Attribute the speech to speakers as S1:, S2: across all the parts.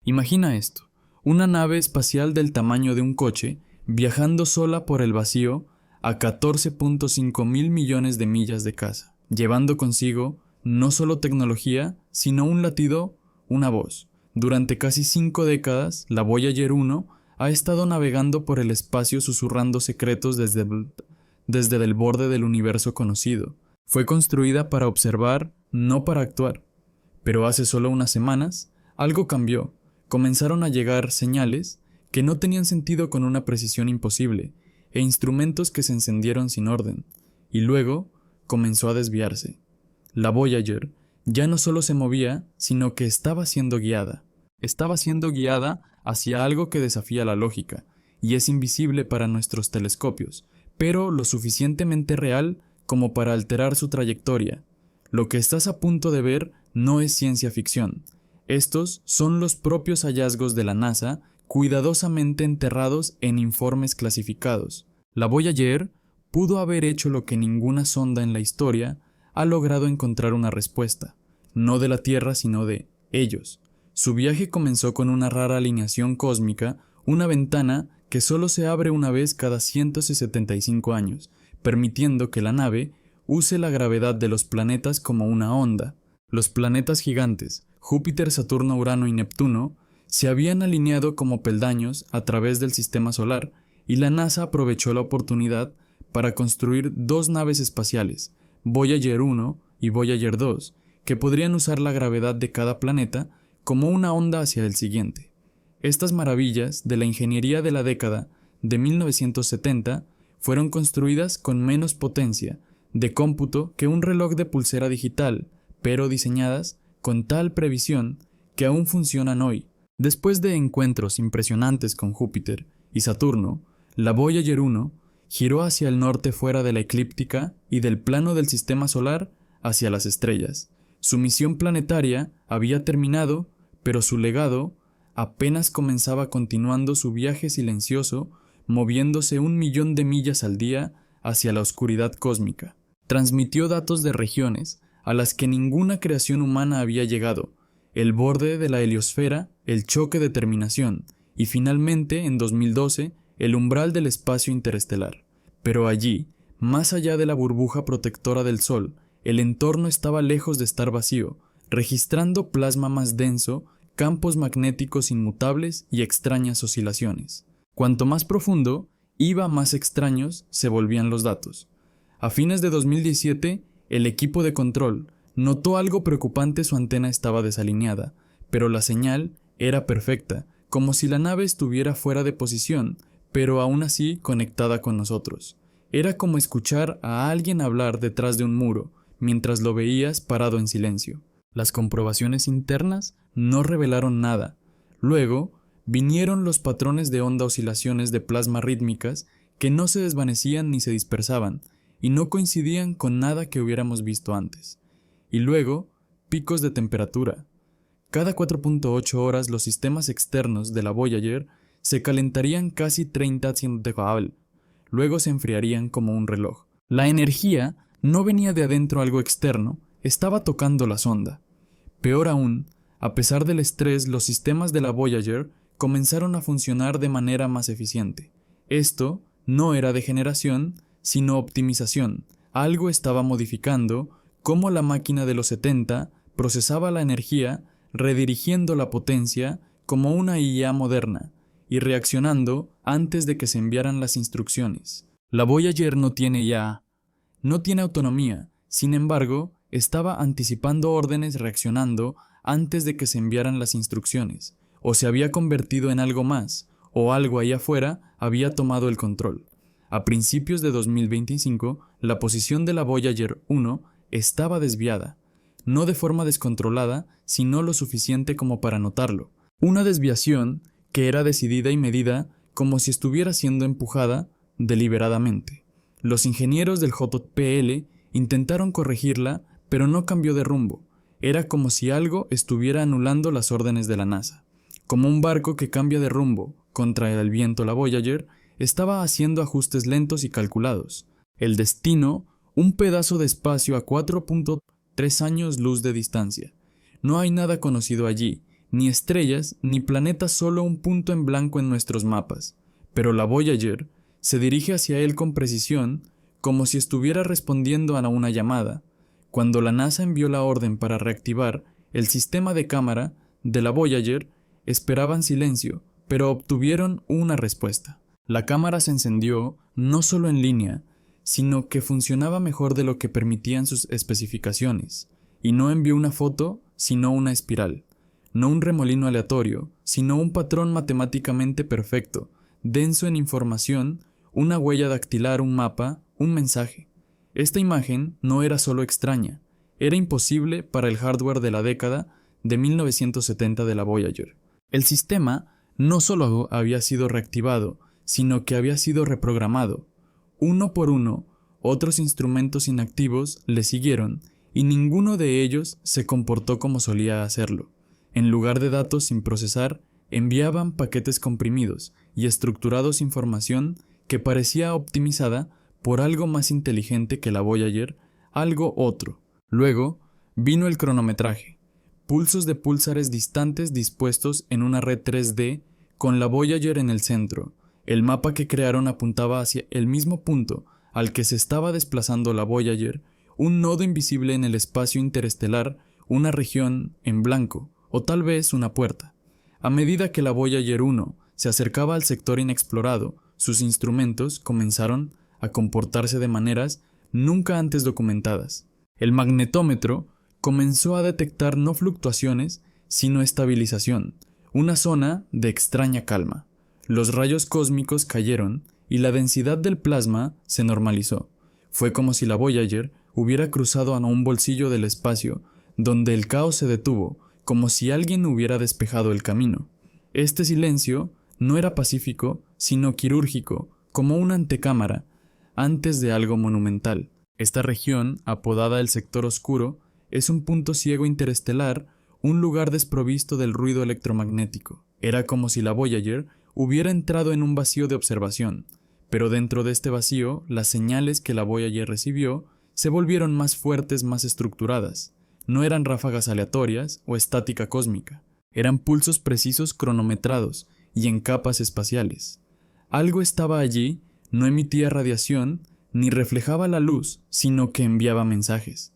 S1: Imagina esto, una nave espacial del tamaño de un coche viajando sola por el vacío a 14.5 mil millones de millas de casa, llevando consigo no solo tecnología, sino un latido, una voz. Durante casi 5 décadas, la Voyager 1 ha estado navegando por el espacio susurrando secretos desde el borde del universo conocido. Fue construida para observar, no para actuar. Pero hace solo unas semanas, algo cambió. Comenzaron a llegar señales que no tenían sentido con una precisión imposible, e instrumentos que se encendieron sin orden, y luego comenzó a desviarse. La Voyager ya no solo se movía, sino que estaba siendo guiada. Estaba siendo guiada hacia algo que desafía la lógica, y es invisible para nuestros telescopios, pero lo suficientemente real como para alterar su trayectoria. Lo que estás a punto de ver no es ciencia ficción. Estos son los propios hallazgos de la NASA, cuidadosamente enterrados en informes clasificados. La Voyager pudo haber hecho lo que ninguna sonda en la historia ha logrado encontrar una respuesta, no de la Tierra sino de ellos. Su viaje comenzó con una rara alineación cósmica, una ventana que solo se abre una vez cada 175 años, permitiendo que la nave use la gravedad de los planetas como una onda. Los planetas gigantes, Júpiter, Saturno, Urano y Neptuno, se habían alineado como peldaños a través del sistema solar, y la NASA aprovechó la oportunidad para construir dos naves espaciales, Voyager 1 y Voyager 2, que podrían usar la gravedad de cada planeta como una onda hacia el siguiente. Estas maravillas de la ingeniería de la década de 1970 fueron construidas con menos potencia de cómputo que un reloj de pulsera digital, pero diseñadas con tal previsión que aún funcionan hoy. Después de encuentros impresionantes con Júpiter y Saturno, la Voyager 1 giró hacia el norte fuera de la eclíptica y del plano del sistema solar hacia las estrellas. Su misión planetaria había terminado, pero su legado apenas comenzaba, continuando su viaje silencioso, moviéndose 1 millón de millas al día hacia la oscuridad cósmica. Transmitió datos de regiones a las que ninguna creación humana había llegado, el borde de la heliosfera, el choque de terminación, y finalmente, en 2012, el umbral del espacio interestelar. Pero allí, más allá de la burbuja protectora del Sol, el entorno estaba lejos de estar vacío, registrando plasma más denso, campos magnéticos inmutables y extrañas oscilaciones. Cuanto más profundo iba, más extraños se volvían los datos. A fines de 2017, el equipo de control notó algo preocupante: su antena estaba desalineada, pero la señal era perfecta, como si la nave estuviera fuera de posición, pero aún así conectada con nosotros. Era como escuchar a alguien hablar detrás de un muro, mientras lo veías parado en silencio. Las comprobaciones internas no revelaron nada. Luego, vinieron los patrones de onda, oscilaciones de plasma rítmicas que no se desvanecían ni se dispersaban, y no coincidían con nada que hubiéramos visto antes. Y luego, picos de temperatura. Cada 4.8 horas los sistemas externos de la Voyager se calentarían casi 30 grados, luego se enfriarían como un reloj. La energía no venía de adentro, algo externo estaba tocando la sonda. Peor aún, a pesar del estrés, los sistemas de la Voyager comenzaron a funcionar de manera más eficiente. Esto no era degeneración, sino optimización. Algo estaba modificando cómo la máquina de los 70 procesaba la energía, redirigiendo la potencia como una IA moderna y reaccionando antes de que se enviaran las instrucciones. La Voyager no tiene IA, no tiene autonomía, sin embargo, estaba anticipando órdenes, reaccionando antes de que se enviaran las instrucciones, o se había convertido en algo más, o algo ahí afuera había tomado el control. A principios de 2025, la posición de la Voyager 1 estaba desviada, no de forma descontrolada, sino lo suficiente como para notarlo. Una desviación que era decidida y medida, como si estuviera siendo empujada deliberadamente. Los ingenieros del JPL intentaron corregirla, pero no cambió de rumbo. Era como si algo estuviera anulando las órdenes de la NASA. Como un barco que cambia de rumbo contra el viento, la Voyager estaba haciendo ajustes lentos y calculados. El destino, un pedazo de espacio a 4.3 años luz de distancia. No hay nada conocido allí, ni estrellas ni planetas, solo un punto en blanco en nuestros mapas. Pero la Voyager se dirige hacia él con precisión, como si estuviera respondiendo a una llamada. Cuando la NASA envió la orden para reactivar el sistema de cámara de la Voyager, esperaban silencio, pero obtuvieron una respuesta. La cámara se encendió no solo en línea, sino que funcionaba mejor de lo que permitían sus especificaciones, y no envió una foto, sino una espiral, no un remolino aleatorio, sino un patrón matemáticamente perfecto, denso en información, una huella dactilar, un mapa, un mensaje. Esta imagen no era solo extraña, era imposible para el hardware de la década de 1970 de la Voyager. El sistema no solo había sido reactivado, sino que había sido reprogramado. Uno por uno, otros instrumentos inactivos le siguieron, y ninguno de ellos se comportó como solía hacerlo. En lugar de datos sin procesar, enviaban paquetes comprimidos y estructurados, información que parecía optimizada por algo más inteligente que la Voyager, algo otro. Luego vino el cronometraje, pulsos de púlsares distantes dispuestos en una red 3D con la Voyager en el centro. El mapa que crearon apuntaba hacia el mismo punto al que se estaba desplazando la Voyager, un nodo invisible en el espacio interestelar, una región en blanco, o tal vez una puerta. A medida que la Voyager 1 se acercaba al sector inexplorado, sus instrumentos comenzaron a comportarse de maneras nunca antes documentadas. El magnetómetro comenzó a detectar no fluctuaciones, sino estabilización, una zona de extraña calma. Los rayos cósmicos cayeron y la densidad del plasma se normalizó. Fue como si la Voyager hubiera cruzado a un bolsillo del espacio, donde el caos se detuvo, como si alguien hubiera despejado el camino. Este silencio no era pacífico, sino quirúrgico, como una antecámara, antes de algo monumental. Esta región, apodada el sector oscuro, es un punto ciego interestelar, un lugar desprovisto del ruido electromagnético. Era como si la Voyager hubiera entrado en un vacío de observación, pero dentro de este vacío, las señales que la Voyager recibió se volvieron más fuertes, más estructuradas. No eran ráfagas aleatorias o estática cósmica, eran pulsos precisos cronometrados y en capas espaciales. Algo estaba allí, no emitía radiación ni reflejaba la luz, sino que enviaba mensajes.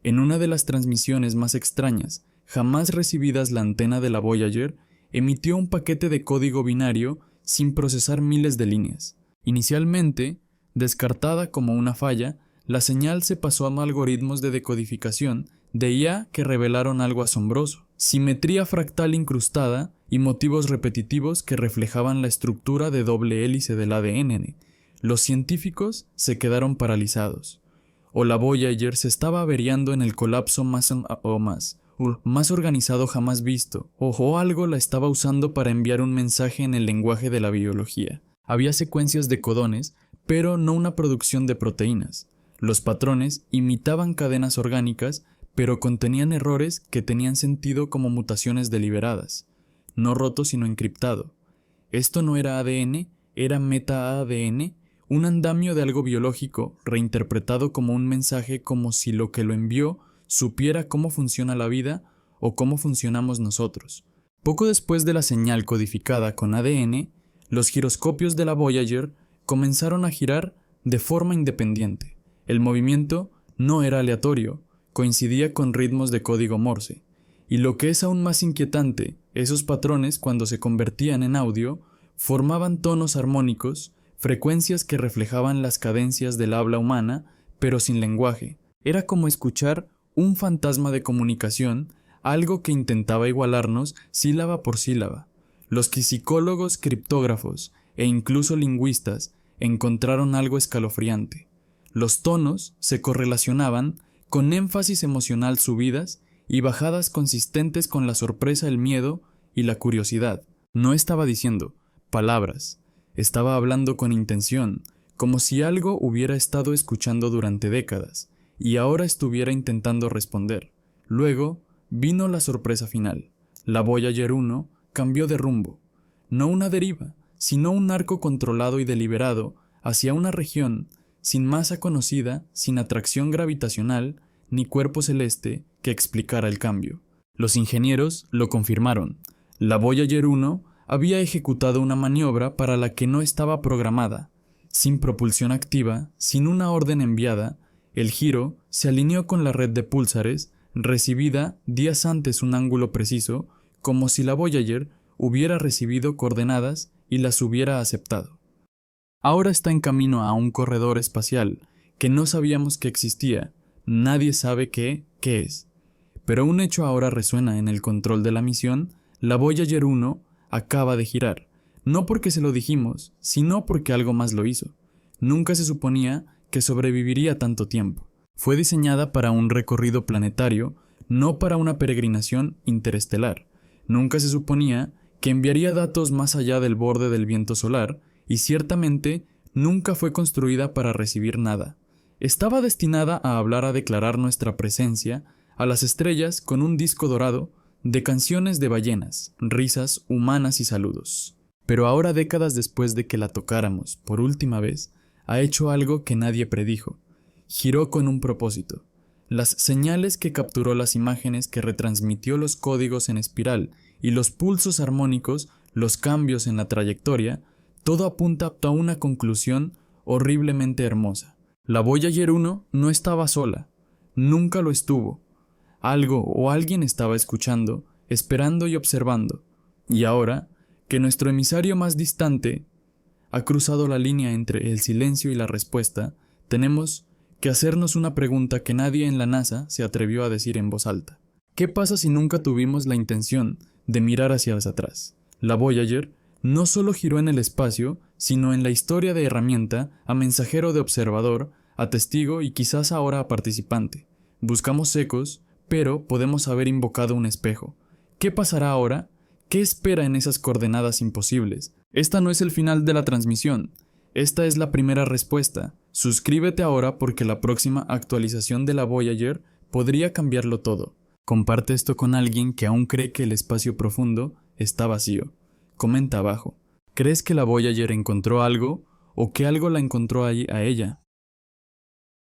S1: En una de las transmisiones más extrañas jamás recibidas, la antena de la Voyager emitió un paquete de código binario sin procesar miles de líneas. Inicialmente, descartada como una falla, la señal se pasó a algoritmos de decodificación de IA que revelaron algo asombroso: simetría fractal incrustada y motivos repetitivos que reflejaban la estructura de doble hélice del ADN. Los científicos se quedaron paralizados. O la Voyager se estaba averiando en el colapso más organizado jamás visto, o algo la estaba usando para enviar un mensaje en el lenguaje de la biología. Había secuencias de codones, pero no una producción de proteínas. Los patrones imitaban cadenas orgánicas, pero contenían errores que tenían sentido como mutaciones deliberadas, no roto sino encriptado. Esto no era ADN, era meta-ADN, un andamio de algo biológico reinterpretado como un mensaje, como si lo que lo envió supiera cómo funciona la vida o cómo funcionamos nosotros. Poco después de la señal codificada con ADN, los giroscopios de la Voyager comenzaron a girar de forma independiente. El movimiento no era aleatorio, coincidía con ritmos de código Morse. Y lo que es aún más inquietante, esos patrones, cuando se convertían en audio, formaban tonos armónicos, frecuencias que reflejaban las cadencias del habla humana, pero sin lenguaje. Era como escuchar un fantasma de comunicación, algo que intentaba igualarnos sílaba por sílaba. Los psicólogos, criptógrafos e incluso lingüistas encontraron algo escalofriante. Los tonos se correlacionaban con énfasis emocional, subidas y bajadas consistentes con la sorpresa, el miedo y la curiosidad. No estaba diciendo palabras, estaba hablando con intención, como si algo hubiera estado escuchando durante décadas y ahora estuviera intentando responder. Luego vino la sorpresa final. La Voyager 1 cambió de rumbo, no una deriva, sino un arco controlado y deliberado hacia una región sin masa conocida, sin atracción gravitacional ni cuerpo celeste que explicara el cambio. Los ingenieros lo confirmaron. La Voyager 1 había ejecutado una maniobra para la que no estaba programada. Sin propulsión activa, sin una orden enviada, el giro se alineó con la red de púlsares, recibida días antes un ángulo preciso, como si la Voyager hubiera recibido coordenadas y las hubiera aceptado. Ahora está en camino a un corredor espacial que no sabíamos que existía, nadie sabe qué es. Pero un hecho ahora resuena en el control de la misión: la Voyager 1 acaba de girar, no porque se lo dijimos, sino porque algo más lo hizo. Nunca se suponía que sobreviviría tanto tiempo. Fue diseñada para un recorrido planetario, no para una peregrinación interestelar. Nunca se suponía que enviaría datos más allá del borde del viento solar, y ciertamente nunca fue construida para recibir nada. Estaba destinada a declarar nuestra presencia a las estrellas con un disco dorado de canciones de ballenas, risas humanas y saludos. Pero ahora, décadas después de que la tocáramos por última vez, ha hecho algo que nadie predijo. Giró con un propósito. Las señales que capturó, las imágenes que retransmitió, los códigos en espiral y los pulsos armónicos, los cambios en la trayectoria, todo apunta a una conclusión horriblemente hermosa. La Voyager 1 no estaba sola, nunca lo estuvo. Algo o alguien estaba escuchando, esperando y observando. Y ahora, que nuestro emisario más distante ha cruzado la línea entre el silencio y la respuesta, tenemos que hacernos una pregunta que nadie en la NASA se atrevió a decir en voz alta. ¿Qué pasa si nunca tuvimos la intención de mirar hacia atrás? La Voyager no solo giró en el espacio, sino en la historia, de herramienta a mensajero, de observador a testigo y quizás ahora a participante. Buscamos ecos, pero podemos haber invocado un espejo. ¿Qué pasará ahora? ¿Qué espera en esas coordenadas imposibles? Esta no es el final de la transmisión. Esta es la primera respuesta. Suscríbete ahora, porque la próxima actualización de la Voyager podría cambiarlo todo. Comparte esto con alguien que aún cree que el espacio profundo está vacío. Comenta abajo. ¿Crees que la Voyager encontró algo o que algo la encontró a ella?